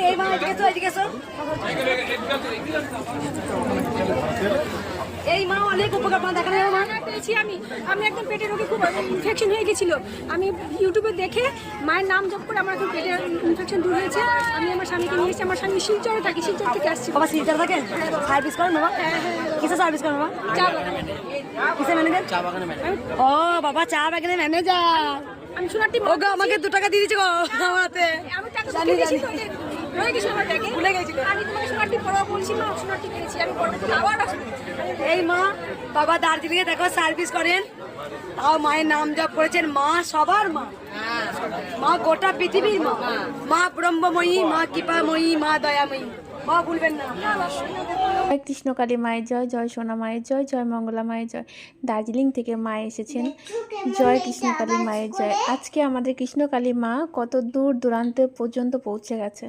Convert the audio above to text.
এই মা এদিকে এসো। এই মা অনেক উপকার মা দেখানো মা পেয়েছি আমি আমি একদম পেটের রোগে খুব ইনফেকশন হয়ে গেছিল। আমি ইউটিউবে দেখে মায়ের নাম জপ করে আমার এখন পেটের ইনফেকশন দূর হয়েছে। আমি আমার স্বামীকে নিয়ে এসেছি, আমার স্বামী শিলচরে থাকি, শিলচর থেকে আসছি। বাবা শিলচর থাকেন? সার্ভিস করেন বাবা? কিসে সার্ভিস করেন বাবা? চা বাগানে। কিসে ম্যানেজার? চা বাগানে ম্যানেজার। ও বাবা চা বাগানে ম্যানেজার। আমি সোনারটি ও গো আমাকে 2 টাকা দিয়ে দিয়েছে গো আমাতে। আমি টাকা দিয়েছি তো রয়ে গেছিল আমার ব্যাগে, ভুলে গেছিল। আমি তোমাকে সোনারটি পড়া বলছি মা, সোনারটি পেয়েছি আমি পড়া আবার আসবো। এই মা বাবা দার্জিলিং এ দেখো সার্ভিস করেন, তাও মায়ের নাম জপ করেছেন। মা সবার মা, মা গোটা পৃথিবীর মা, মা ব্রহ্মময়ী, মা কৃপাময়ী, মা দয়াময়ী, মা ভুলবেন না। জয় কৃষ্ণকালী মায়ের জয়, জয় সোনা মায়ের জয়, জয় মঙ্গলা মায়ের জয়। দার্জিলিং থেকে মা এসেছেন। জয় কৃষ্ণকালী মায়ের জয়। আজকে আমাদের কৃষ্ণকালী মা কত দূর দূরান্ত পর্যন্ত পৌঁছে গেছে।